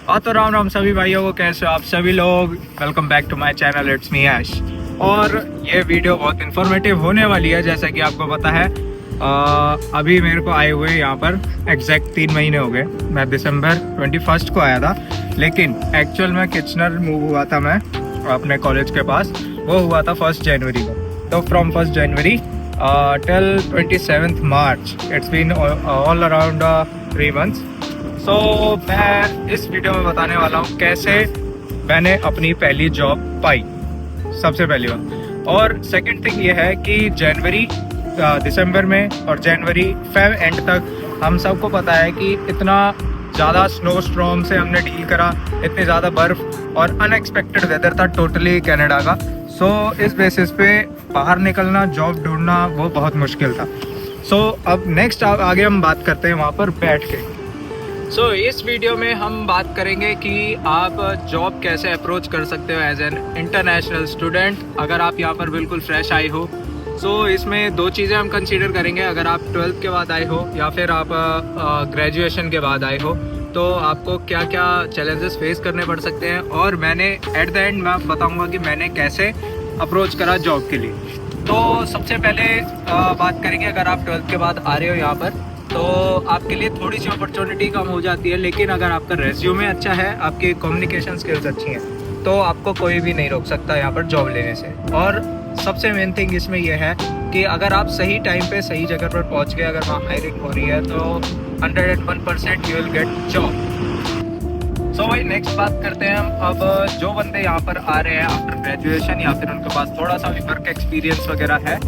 और तो राम राम सभी भाइयों को, कैसे हो आप सभी लोग। Welcome back to my channel, it's me Aish. और ये वीडियो बहुत इन्फॉर्मेटिव होने वाली है, जैसा कि आपको पता है। अभी मेरे को आए हुए यहाँ पर एग्जैक्ट 3 महीने हो गए। मैं दिसंबर 21 को आया था, लेकिन एक्चुअल में किचनर मूव हुआ था मैं अपने कॉलेज के पास। वो हुआ था 1 जनवरी को। तो from 1 January till 27 March it's been all around 3 months. तो मैं इस वीडियो में बताने वाला हूँ कैसे मैंने अपनी पहली जॉब पाई, सबसे पहली बात। और सेकंड थिंग ये है कि जनवरी दिसंबर में और जनवरी फेब एंड तक हम सबको पता है कि इतना ज़्यादा स्नो स्टॉर्म से हमने डील करा, इतनी ज़्यादा बर्फ़ और अनएक्सपेक्टेड वेदर था टोटली कनाडा का। सो इस बेसिस पे बाहर निकलना, जॉब ढूंढना वो बहुत मुश्किल था। सो अब नेक्स्ट आगे हम बात करते हैं वहाँ पर बैठ के। सो इस वीडियो में हम बात करेंगे कि आप जॉब कैसे अप्रोच कर सकते हो एज एन इंटरनेशनल स्टूडेंट, अगर आप यहाँ पर बिल्कुल फ्रेश आए हो। सो इसमें 2 चीज़ें हम कंसीडर करेंगे। अगर आप 12th के बाद आए हो या फिर आप ग्रेजुएशन के बाद आए हो, तो आपको क्या क्या चैलेंजेस फेस करने पड़ सकते हैं। और मैंने एट द एंड मैं बताऊँगा कि मैंने कैसे अप्रोच करा जॉब के लिए। तो सबसे पहले बात करेंगे, अगर आप 12th के बाद आ रहे हो यहाँ पर, तो आपके लिए थोड़ी सी अपॉर्चुनिटी कम हो जाती है। लेकिन अगर आपका रेज्यूमे अच्छा है, आपकी कम्युनिकेशन स्किल्स अच्छी हैं, तो आपको कोई भी नहीं रोक सकता यहाँ पर जॉब लेने से। और सबसे मेन थिंग इसमें यह है कि अगर आप सही टाइम पे सही जगह पर पहुँच गए, अगर वहाँ हायरिंग हो रही है, तो 101% यू विल गेट जॉब। सो भाई नेक्स्ट बात करते हैं हम। अब जो बंदे यहाँ पर आ रहे हैं आफ्टर ग्रेजुएशन या फिर उनके पास थोड़ा सा भी वर्क एक्सपीरियंस वगैरह है,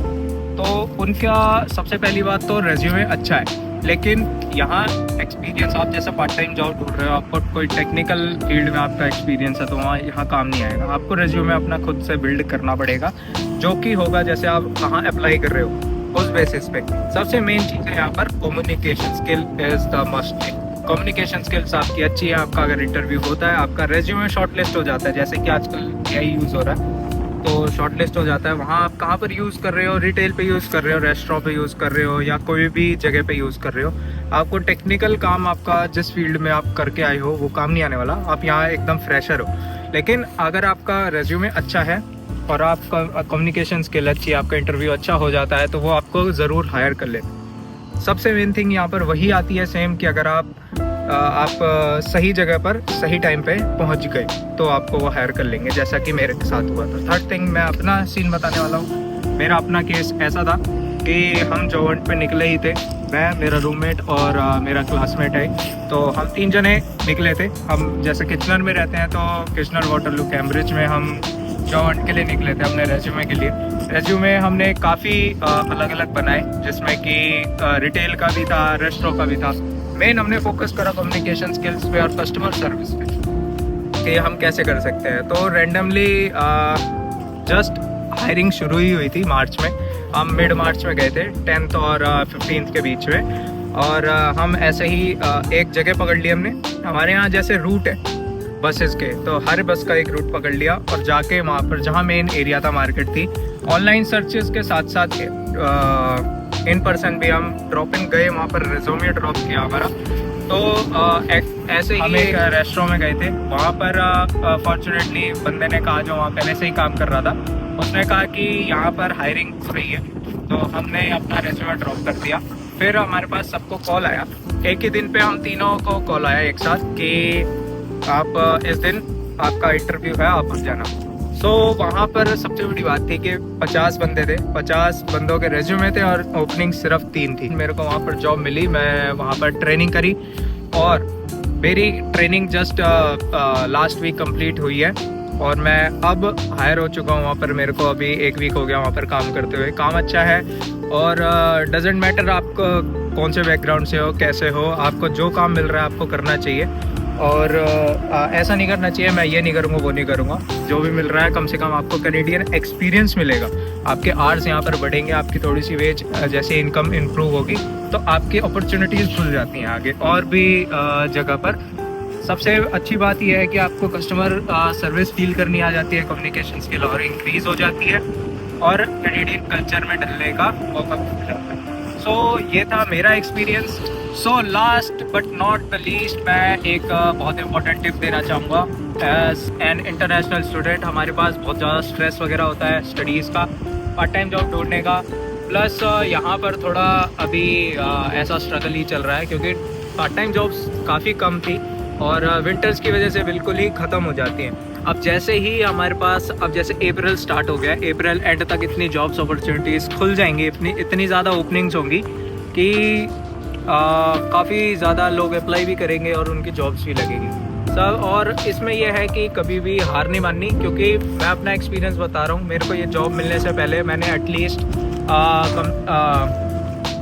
तो उनका सबसे पहली बात तो रेज्यूमे अच्छा है। लेकिन यहाँ एक्सपीरियंस, आप जैसे पार्ट टाइम जॉब ढूंढ रहे हो, आपको कोई टेक्निकल फील्ड में आपका एक्सपीरियंस है, तो वहाँ यहाँ काम नहीं आएगा। आपको रेज्यूमे अपना खुद से बिल्ड करना पड़ेगा, जो कि होगा जैसे आप कहाँ अप्लाई कर रहे हो उस बेसिस पे। सबसे मेन चीज़ है यहाँ पर communication skill is the must thing. Communication skills आपकी अच्छी है, आपका अगर इंटरव्यू होता है, आपका रेज्यूमे शॉर्टलिस्ट हो जाता है, जैसे कि आजकल AI यूज़ हो रहा है, तो शॉर्टलिस्ट हो जाता है। वहाँ आप कहाँ पर यूज़ कर रहे हो, रिटेल पे यूज़ कर रहे हो, रेस्टोरेंट पे यूज़ कर रहे हो, या कोई भी जगह पे यूज़ कर रहे हो। आपको टेक्निकल काम, आपका जिस फील्ड में आप करके आए हो वो काम नहीं आने वाला। आप यहाँ एकदम फ्रेशर हो। लेकिन अगर आपका रेज्यूमे अच्छा है और आपका कम्युनिकेशन स्किल अच्छी है, आपका इंटरव्यू अच्छा हो जाता है, तो वो आपको ज़रूर हायर कर ले। सबसे मेन थिंग यहाँ पर वही आती है सेम, कि अगर आप सही जगह पर सही टाइम पे पहुँच गए, तो आपको वो हायर कर लेंगे, जैसा कि मेरे के साथ हुआ था। थर्ड थिंग, मैं अपना सीन बताने वाला हूँ। मेरा अपना केस ऐसा था कि हम जॉब पे निकले ही थे, मैं, मेरा रूममेट और मेरा क्लासमेट है, तो हम 3 जने निकले थे। हम जैसे किचनर में रहते हैं, तो किचनर वाटरलू कैम्ब्रिज में हम जॉब के लिए निकले थे अपने रेज्यूमे के लिए। रेज्यूमे हमने काफ़ी अलग अलग बनाए, जिसमें कि रिटेल का भी था, रेस्टोरेंट का भी था। मेन हमने फोकस करा कम्युनिकेशन स्किल्स पे और कस्टमर सर्विस पे, कि हम कैसे कर सकते हैं। तो रेंडमली जस्ट हायरिंग शुरू ही हुई थी मार्च में। हम मिड मार्च में गए थे, 10th और 15th के बीच में। और हम ऐसे ही एक जगह पकड़ ली हमने। हमारे यहाँ जैसे रूट है बसेस के, तो हर बस का एक रूट पकड़ लिया और जाके वहाँ पर जहाँ मेन एरिया था, मार्केट थी, ऑनलाइन सर्चेस के साथ साथ इन पर्सन भी हम ड्रॉप इन गए, वहाँ पर रेज्यूमे ड्रॉप किया हमारा। तो ऐसे ही हम एक रेस्टोरेंट में गए थे। वहाँ पर फॉर्चुनेटली बंदे ने कहा, जो वहाँ पहले से ही काम कर रहा था, उसने कहा कि यहाँ पर हायरिंग हो रही है। तो हमने अपना रेज्यूमे ड्रॉप कर दिया। फिर हमारे पास सबको कॉल आया, एक ही दिन पे हम तीनों को कॉल आया एक साथ कि आप इस दिन आपका इंटरव्यू है, आप उस जाना। सो वहाँ पर सबसे बड़ी बात थी कि 50 बंदे थे, 50 बंदों के रेज्यूमे थे और ओपनिंग सिर्फ 3 थी। मेरे को वहाँ पर जॉब मिली, मैं वहाँ पर ट्रेनिंग करी और मेरी training just last week complete हुई है और मैं अब हायर हो चुका हूँ वहाँ पर। मेरे को अभी 1 वीक हो गया वहाँ पर काम करते हुए। काम अच्छा है और डजेंट मैटर आप कौन से बैकग्राउंड से हो, कैसे हो, आपको जो काम मिल रहा है आपको करना चाहिए। और ऐसा नहीं करना चाहिए मैं ये नहीं करूँगा वो नहीं करूँगा। जो भी मिल रहा है, कम से कम आपको कैनेडियन एक्सपीरियंस मिलेगा, आपके आवर्स यहाँ पर बढ़ेंगे, आपकी थोड़ी सी वेज जैसे इनकम इम्प्रूव होगी, तो आपकी अपॉर्चुनिटीज़ खुल जाती हैं आगे और भी जगह पर। सबसे अच्छी बात यह है कि आपको कस्टमर सर्विस फील करनी आ जाती है, कम्युनिकेशन स्किल और इंक्रीज़ हो जाती है और कैनेडियन कल्चर में ढलने का मौका मिल जाता है। सो ये था मेरा experience. So last but not the least, मैं एक बहुत इंपॉर्टेंट टिप देना चाहूँगा। एज एन इंटरनेशनल स्टूडेंट हमारे पास बहुत ज़्यादा स्ट्रेस वगैरह होता है स्टडीज़ का, पार्ट टाइम जॉब ढूंढने का, प्लस यहाँ पर थोड़ा अभी ऐसा स्ट्रगल ही चल रहा है क्योंकि पार्ट टाइम जॉब्स काफ़ी कम थी और विंटर्स की वजह से बिल्कुल ही ख़त्म हो जाती हैं। अब जैसे ही हमारे पास, अब जैसे अप्रैल स्टार्ट हो गया, अप्रैल एंड तक इतनी जॉब्स अपॉर्चुनिटीज़ खुल जाएंगी, इतनी ज़्यादा ओपनिंग्स होंगी कि काफ़ी ज़्यादा लोग अप्लाई भी करेंगे और उनकी जॉब्स भी लगेंगी सब। और इसमें यह है कि कभी भी हार नहीं माननी, क्योंकि मैं अपना एक्सपीरियंस बता रहा हूँ। मेरे को ये जॉब मिलने से पहले मैंने एटलीस्ट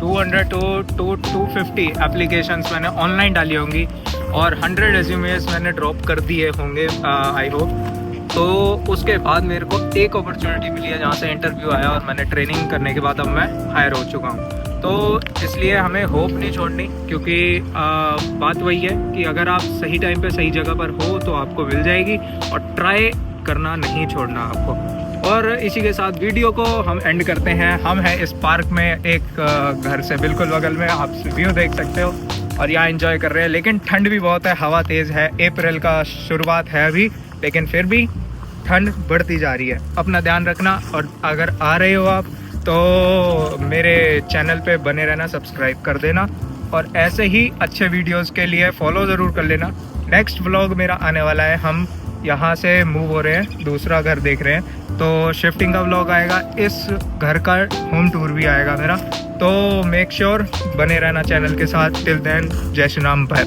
200 to 250 एप्लीकेशंस मैंने ऑनलाइन डाली होंगी और 100 रेज्यूमेस मैंने ड्रॉप कर दिए होंगे आई होप। तो उसके बाद मेरे को एक अपॉर्चुनिटी मिली है जहाँ से इंटरव्यू आया और मैंने ट्रेनिंग करने के बाद अब मैं हायर हो चुका हूँ। तो इसलिए हमें होप नहीं छोड़नी, क्योंकि बात वही है कि अगर आप सही टाइम पे सही जगह पर हो तो आपको मिल जाएगी, और ट्राई करना नहीं छोड़ना आपको। और इसी के साथ वीडियो को हम एंड करते हैं। हम हैं इस पार्क में, एक घर से बिल्कुल बगल में, आप व्यू देख सकते हो और यहाँ एंजॉय कर रहे हैं। लेकिन ठंड भी बहुत है, हवा तेज़ है, अप्रैल का शुरुआत है अभी, लेकिन फिर भी ठंड बढ़ती जा रही है। अपना ध्यान रखना, और अगर आ रहे हो आप तो मेरे चैनल पे बने रहना, सब्सक्राइब कर देना, और ऐसे ही अच्छे वीडियोस के लिए फॉलो ज़रूर कर लेना। नेक्स्ट व्लॉग मेरा आने वाला है, हम यहाँ से मूव हो रहे हैं, दूसरा घर देख रहे हैं, तो शिफ्टिंग का व्लॉग आएगा, इस घर का होम टूर भी आएगा मेरा। तो मेक श्योर बने रहना चैनल के साथ। टिल देन, जय श्री राम, बाय।